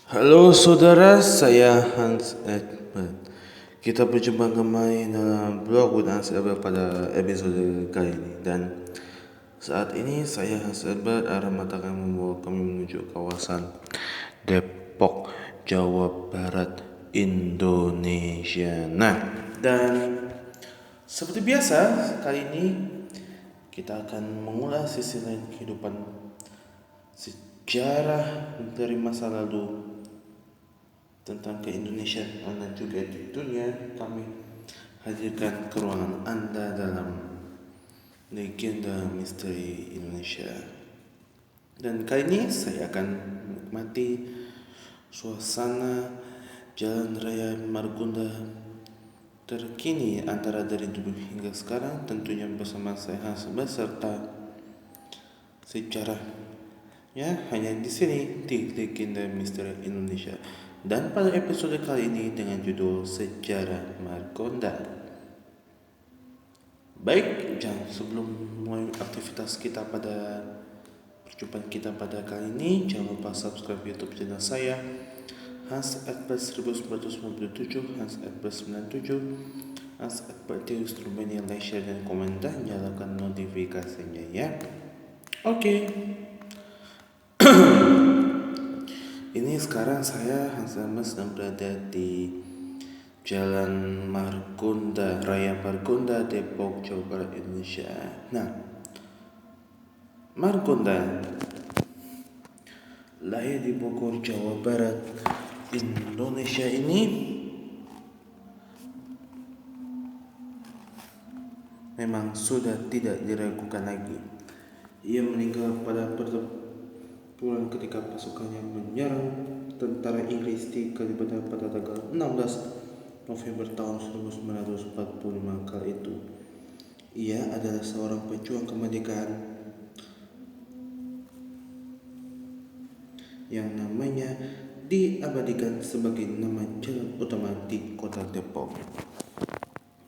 Halo saudara, saya Hans Edmund. Kita berjumpa kembali dalam blog with Hans Edmund pada episode kali ini. Dan saat ini saya Hans Edmund akan membawa kami menuju kawasan Depok, Jawa Barat, Indonesia. Dan seperti biasa kali ini kita akan mengulas sisi lain kehidupan sejarah dari masa lalu tentang keindonesiaan dan juga di dunia. Kami hadirkan ke ruangan Anda dalam Legenda Misteri Indonesia. Dan kali ini saya akan menikmati suasana Jalan Raya Margonda terkini antara dari dulu hingga sekarang, tentunya bersama saya beserta sejarahnya hanya di sini di Legenda Misteri Indonesia. Dan pada episode kali ini dengan judul Sejarah Margonda. Baik, sebelum mulai aktivitas kita pada perjumpaan kita pada kali ini, jangan lupa subscribe YouTube channel saya Hans Edbert 1997, Hans Edbert 97, Hans Edbert Tius Rumania, like, share dan komen dan nyalakan notifikasinya ya. Oke. Ini sekarang saya Hans Edbert sedang berada di Jalan Margonda, Raya Margonda, Depok, Jawa Barat, Indonesia. Nah, Margonda lahir di Bogor, Jawa Barat, Indonesia ini memang sudah tidak diragukan lagi. Ia meninggal pada pertempuran ketika pasukannya menyerang tentara Inggris di Kalimantan pada tanggal 16 November tahun 1945. Kala itu ia adalah seorang pejuang kemerdekaan yang namanya diabadikan sebagai nama jalan utama di kota Depok.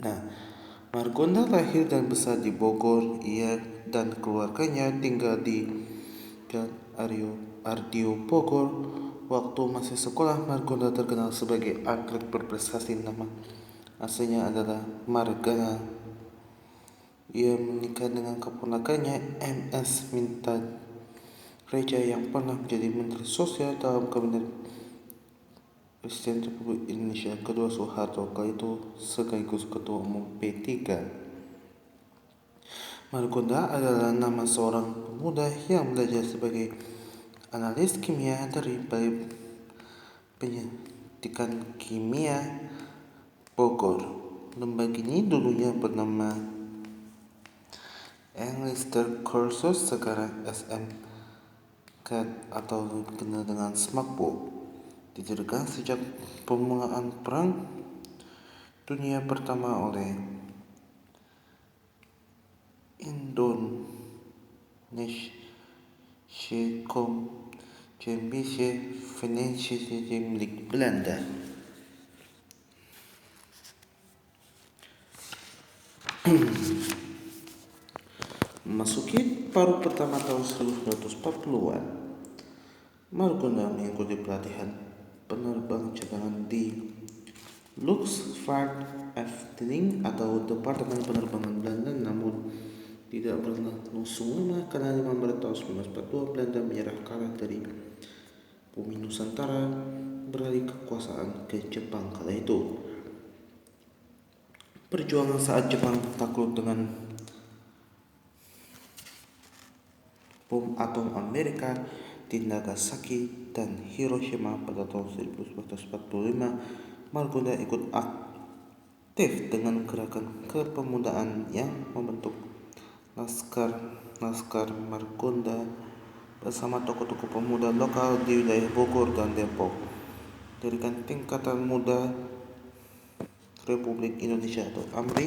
Nah, Margonda lahir dan besar di Bogor. Ia dan keluarganya tinggal di Jalan Ardio Bogor. Waktu masih sekolah, Margonda terkenal sebagai atlet berprestasi. Nama aslinya adalah Margana. Ia menikah dengan keponakannya MS Minta Reja yang pernah menjadi Menteri Sosial dalam Kabinet Presiden Republik Indonesia kedua Soeharto, kala itu sekaligus Ketua Umum P3. Margonda adalah nama seorang pemuda yang belajar sebagai analis kimia dari Balai Pendidikan Kimia Bogor. Lembaga ini dulunya bernama Enlister Cursus, sekarang SMK atau dikenal dengan SMAKPO. Didirikan sejak permulaan Perang Dunia Pertama oleh Indonesische Communistische Vereniging milik Belanda. Memasuki paruh pertama tahun 1940-an, Margonda mengikuti pelatihan penerbang cadangan di Luchtvaartafdeling atau Departemen Penerbangan Belanda, namun tidak berlangsung lama karena 5 Maret tahun 1942 Belanda menyerah kalah dari Bumi Nusantara, beralih kekuasaan ke Jepang kala itu. Perjuangan saat Jepang takluk dengan bom atom Amerika di Nagasaki dan Hiroshima pada tahun 1945, Margonda ikut aktif dengan gerakan kepemudaan yang membentuk Laskar Margonda bersama tokoh-tokoh pemuda lokal di wilayah Bogor dan Depok. Dirikan Tingkatan Muda Republik Indonesia atau AMRI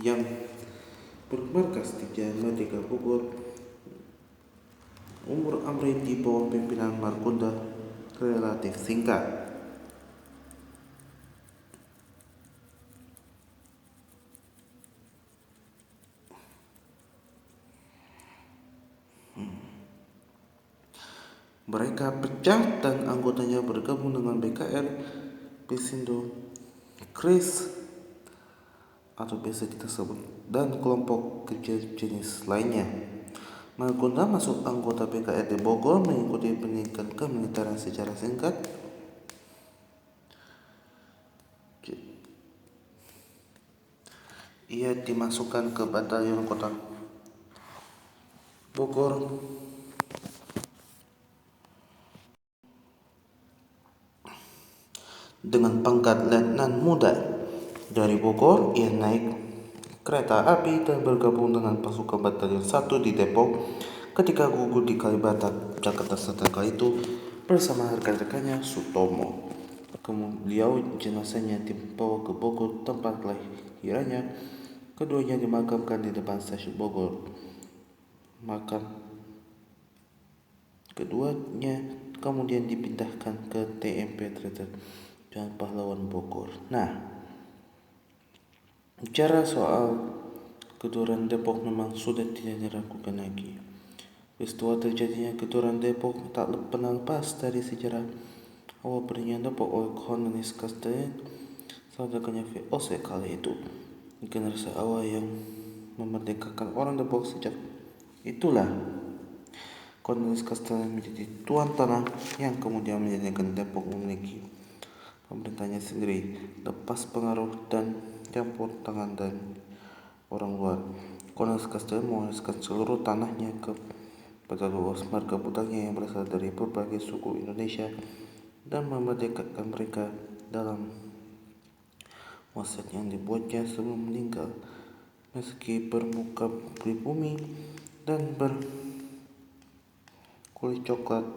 yang bermarkas di Jalan Merdeka Bogor. Umur AMRI di bawah pimpinan Margonda relatif singkat. Mereka pecah dan anggotanya bergabung dengan BKR Pesindo Kris atau biasa kita sebut dan kelompok kerja jenis lainnya. Margonda masuk anggota BKR di Bogor mengikuti pendidikan kemiliteran secara singkat. Ia dimasukkan ke Batalion Kota Bogor dengan pangkat letnan muda. Dari Bogor, ia naik kereta api dan bergabung dengan pasukan Batalion 1 di Depok ketika gugur di Kalibata, Jakarta Selatan kali itu bersama rekan-rekannya Sutomo. Kemudian jenazahnya dibawa ke Bogor, tempat kelahirannya. Keduanya dimakamkan di depan stasiun Bogor. Keduanya kemudian dipindahkan ke TMP Treter Jalan Pahlawan Bogor. Nah, bicara soal kedoran Depok memang sudah tidak diragukan lagi. Peristiwa terjadinya kedoran Depok tak pernah lepas dari sejarah awal berdirinya Depok oleh Cornelis Castellan, saudaranya VOC kala itu. Generasi awal yang memerdekakan orang Depok sejak itulah Cornelis Castellan menjadi tuan tanah yang kemudian menjadikan Depok memiliki pemerintahnya sendiri, lepas pengaruh dan campur tangan dan orang luar. Cornelis Castellan mewariskan seluruh tanahnya kepada luas marga putangnya yang berasal dari berbagai suku Indonesia dan memerdekakan mereka dalam wasiat yang dibuatnya sebelum meninggal. Meski bermuka pribumi dan berkulit coklat,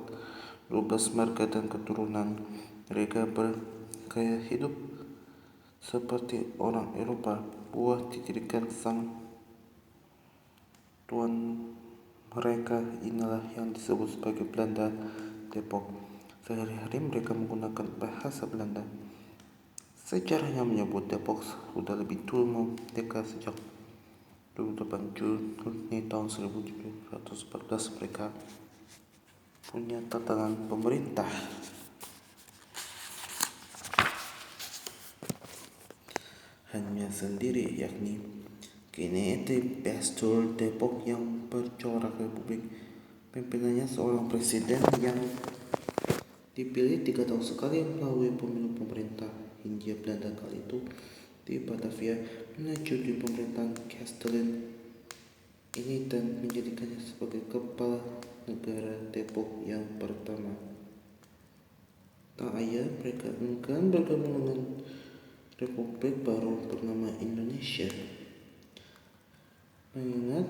12 marga dan keturunan mereka bergaya hidup seperti orang Eropa. Buah didikan sang tuan mereka inilah yang disebut sebagai Belanda Depok. Sehari-hari mereka menggunakan bahasa Belanda. Sejarahnya menyebut Depok sudah lebih dulu merdeka sejak 28 Juni tahun 1714. Mereka punya tatanan pemerintah hanya sendiri, yakni Kennedy Pasteur Depok yang bercorak republik. Pimpinannya seorang presiden yang dipilih 3 tahun sekali melalui pemilu pemerintah Hindia Belanda kali itu di Batavia, menyetujui pemerintahan Castellan ini dan menjadikannya sebagai kepala negara Depok yang pertama. Tak ayah mereka enggan bergabung dengan Republik baru bernama Indonesia, mengingat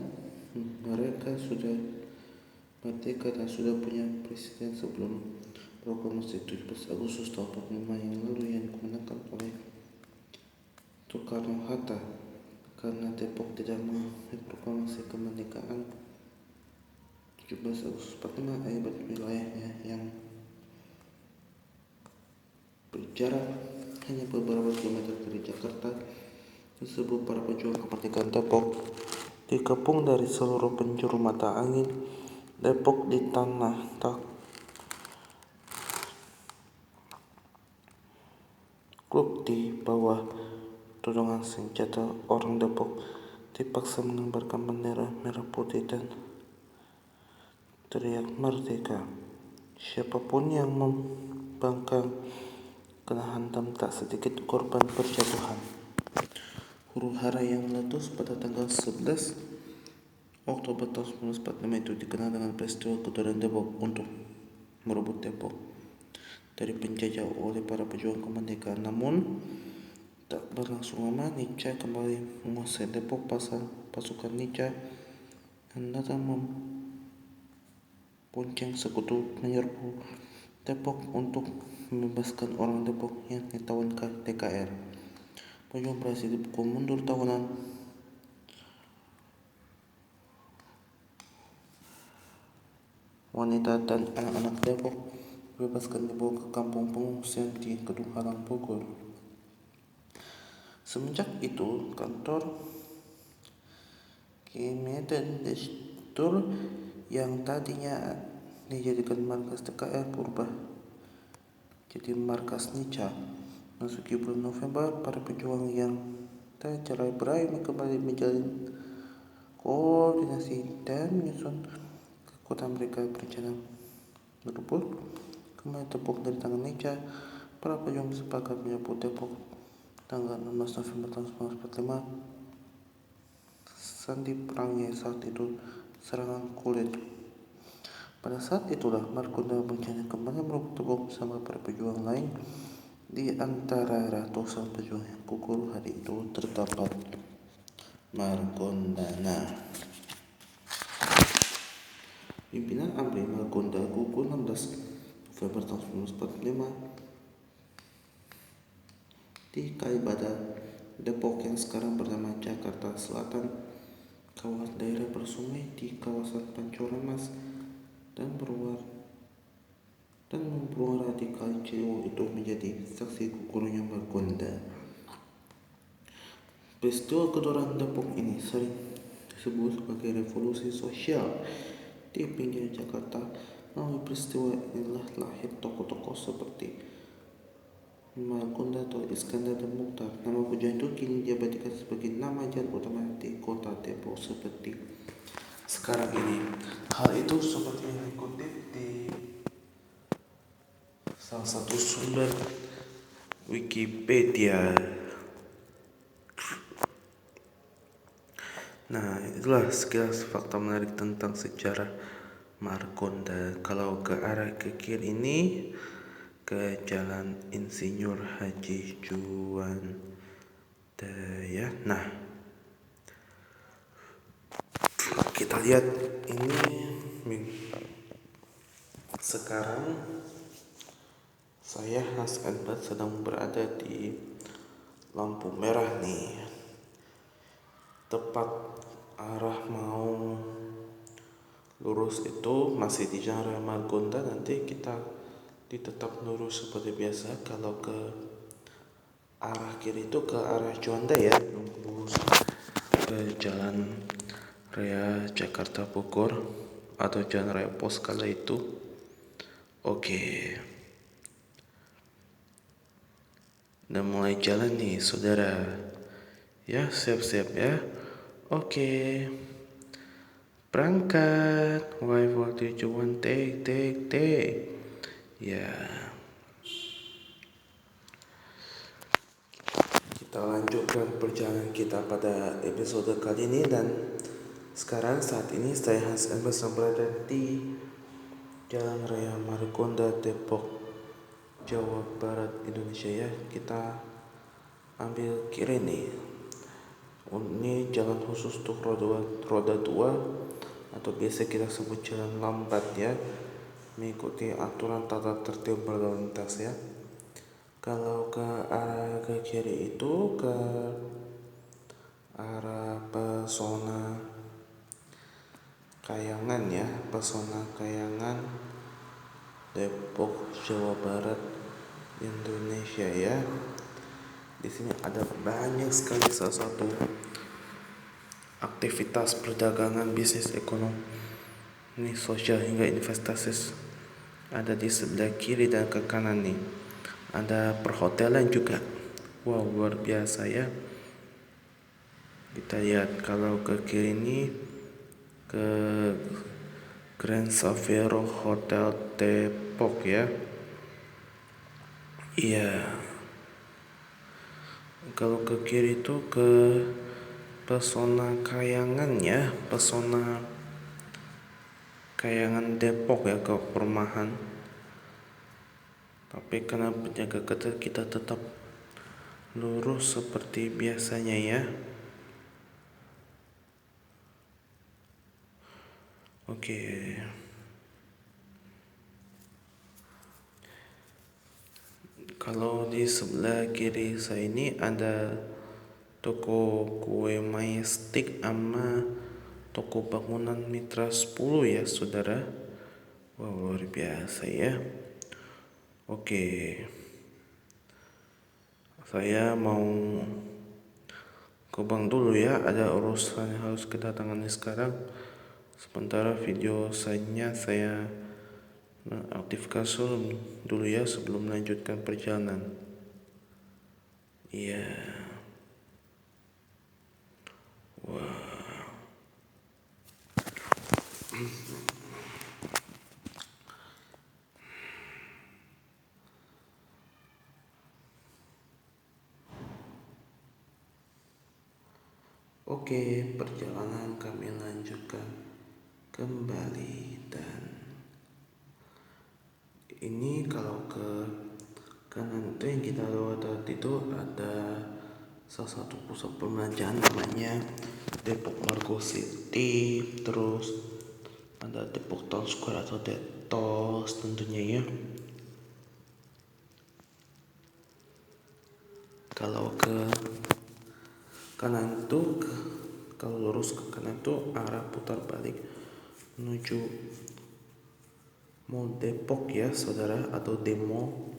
mereka sudah merdeka dan sudah punya presiden sebelum proklamasi 17 Agustus tahun 45 yang lalu yang digunakan oleh Soekarno-Hatta. Karena Depok tidak mengakui proklamasi kemerdekaan 17 Agustus 45, akibat wilayahnya yang berjarak hanya beberapa kilometer dari Jakarta tersebut, para pejuang kemerdekaan Depok dikepung dari seluruh penjuru mata angin Depok di tanah takluk di bawah todongan senjata. Orang Depok dipaksa mengibarkan bendera merah putih dan teriak merdeka. Siapapun yang membangkang kena hantam, tak sedikit korban perjatuhan. Huru-hara yang meletus pada tanggal 11 Oktober tahun 1945 itu dikenal dengan peristiwa kedoran Depok untuk merebut Depok dari penjajah oleh para pejuang kemerdekaan. Namun tak berlangsung lama, Nica kembali menguasai Depok. Pasukan Nica yang datang membonceng sekutu menyerbu Depok untuk membebaskan orang Depok yang ditawan DKR. Pejuang berhasil dipukul mundur tawanan. Wanita dan anak-anak Depok dibebaskan, dibawa ke kampung pengungsian di Kedung Halang, Bogor. Semenjak itu, kantor Kementerian yang tadinya dijadikan markas TKR Purba jadi markas Nica. Masuki bulan November, para pejuang yang tak cerai-berai kembali menjalin koordinasi dan menyusun ke kota mereka berencana merebut kembali Depok dari tangan Nica. Para pejuang sepakat menyebut Depok tanggal 16 November tahun 1945. Sandi perangnya saat itu serangan kulit. Pada saat itulah Margonda berencana kembali merebut Depok bersama para pejuang lain. Di antara ratusan pejuang yang gugur hari itu terdapat Margondana. Pimpinan ABRI Margonda gugur 16 November tahun 1945 di Kalibata, Depok yang sekarang bernama Jakarta Selatan, kawasan daerah bersungai di kawasan Pancoran Mas dan membuara di Kali Ciliwung itu menjadi saksi gugurnya Margonda. Peristiwa kedoran Depok ini sering disebut sebagai revolusi sosial di pinggir Jakarta. Melalui peristiwa inilah lahir tokoh-tokoh seperti Margonda atau Iskandar dan Mukhtar. Nama pejuang itu kini diabadikan sebagai nama jalan utama di kota Depok seperti sekarang ini. Hal itu seperti yang dikutip di salah satu sumber Wikipedia. Nah, itulah sekilas fakta menarik tentang sejarah Margonda. Kalau ke arah ke kiri ini ke Jalan Insinyur Haji Juanda ya. Nah, kita lihat ini sekarang saya Has Edbat sedang berada di lampu merah nih, tepat arah mau lurus itu masih di Jalan Raya Margonda. Nanti kita tetap lurus seperti biasa. Kalau ke arah kiri itu ke arah Juanda ya, lurus ke Jalan Raya Jakarta Bogor atau Jalan Raya Pos kala itu. Oke, udah mulai jalan nih saudara ya, siap-siap ya. Oke, berangkat. 5, 4, 3, 2, 1, take ya. Kita lanjutkan perjalanan kita pada episode kali ini. Dan sekarang saat ini saya Hans Embas berada di Jalan Raya Margonda, Depok, Jawa Barat, Indonesia ya. Kita ambil kiri nih. Ini jalan khusus untuk roda 2 atau biasa kita sebut jalan lambat ya, mengikuti aturan tata tertib berlalu lintas ya. Kalau ke arah ke kiri itu ke arah Pesona Kayangan ya, Pesona Kayangan, Depok, Jawa Barat, Indonesia ya. Di sini ada banyak sekali salah satu aktivitas perdagangan, bisnis, ekonomi, sosial hingga investasi ada di sebelah kiri dan ke kanan nih. Ada perhotelan juga. Wow, luar biasa ya. Kita lihat kalau ke kiri ini ke Grand Safiro Hotel Depok ya. Iya. Kalau ke kiri itu ke Pesona Kayangan ya, Pesona Kayangan Depok ya, ke perumahan. Tapi karena penjaga ketat kita tetap lurus seperti biasanya ya. Oke. Kalau di sebelah kiri saya ini ada toko kue Majestic sama toko bangunan Mitra 10 ya saudara. Wah, luar biasa ya. Oke, saya mau ke bank dulu ya, ada urusan yang harus kita tangani sekarang. Sementara video saya Nah, aktifkan Zoom dulu ya sebelum melanjutkan perjalanan. Iya. Oke, perjalanan kami lanjutkan kembali, dan ini kalau ke kanan itu yang kita lewat tadi itu ada salah satu pusat perbelanjaan namanya Depok Margo City, terus ada Depok Town Square atau Detos tentunya ya. Kalau ke kanan tuh kalau lurus ke kanan tuh arah putar balik menuju Mall Depok ya saudara, atau Demo.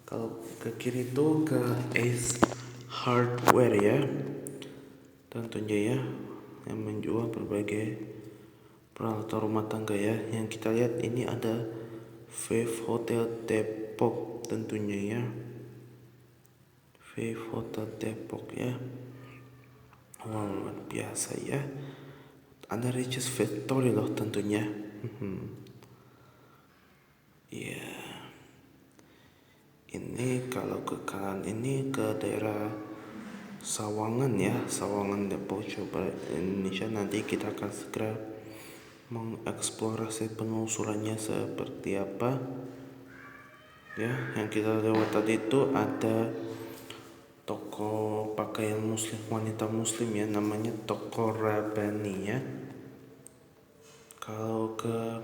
Kalau ke kiri tuh ke Ace Hardware ya, tentunya ya, yang menjual berbagai peralatan rumah tangga ya. Yang kita lihat ini ada Wave Hotel Depok tentunya ya, Wave Hotel Depok ya. Wow, luar biasa ya. Ada Riches Factory loh tentunya. Iya. Ini kalau ke kanan ini ke daerah Sawangan ya, Sawangan Depok. Coba Indonesia, nanti kita akan segera mengeksplorasi penelusurannya seperti apa ya. Yang kita lewat tadi itu ada toko pakaian muslim, wanita muslim ya, namanya toko Rabani ya. Kalau ke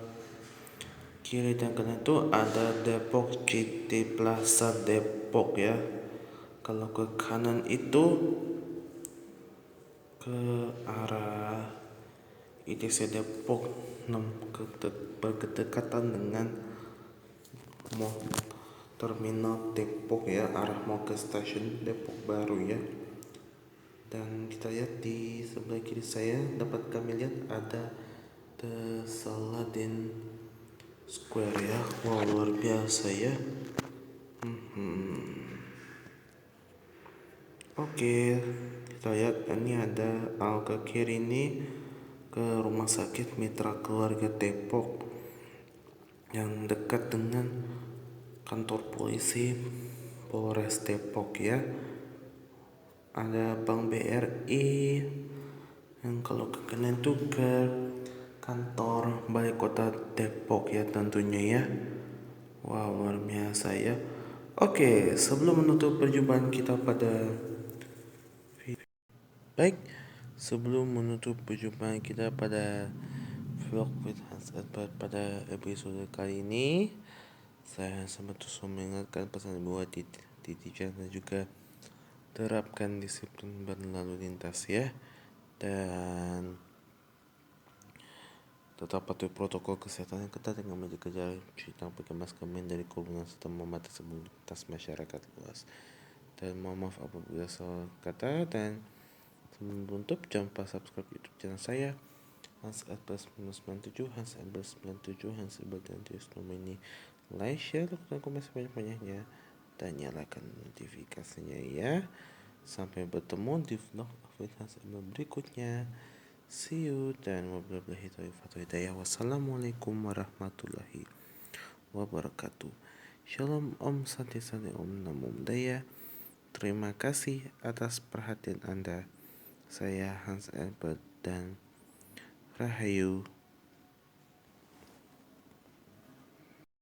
kiri dan kanan itu ada Depok City Plaza Depok ya. Kalau ke kanan itu ke arah ITC Depok, berdekatan dengan Mall Terminal Depok ya, arah mau ke stasiun Depok Baru ya. Dan kita lihat di sebelah kiri saya, dapat kami lihat ada The Saladin Square ya. Wow, luar biasa ya. Oke, kita lihat ini ada ke kiri ini ke Rumah Sakit Mitra Keluarga Depok yang dekat dengan kantor polisi Polres Depok ya. Ada Bank BRI. Yang kalau ke kanan itu ke kantor Balai Kota Depok ya tentunya ya. Wow, luar biasa ya. Oke, sebelum menutup perjumpaan kita pada Baik, sebelum menutup perjumpaan kita pada vlog with Hans Edward pada episode kali ini, saya sempat terus mengingatkan pesan buat Titijan dan juga terapkan disiplin berlalu lintas ya, dan tetap patuhi protokol kesehatan yang ketat dengan menjaga jarak, cuci tangan, pakai masker, menghindari kerumunan serta membatasi mobilitas masyarakat luas. Dan mohon maaf apabila salah kata, dan sebelum menutup jangan lupa subscribe YouTube channel saya Hans Albert 97, Hans Albert 97, Hans Albert, dan tulis nomor ini, like, share, dan komen sebanyak-banyaknya, dan nyalakan notifikasinya ya. Sampai bertemu di vlog Hans Albert berikutnya. See you, dan wabillahi taufiq wal hidayah. Wassalamualaikum warahmatullahi wabarakatuh. Shalom, Om Santi Santi, Om Namo Buddhaya. Terima kasih atas perhatian Anda. Saya Hans Albert dan Rahayu.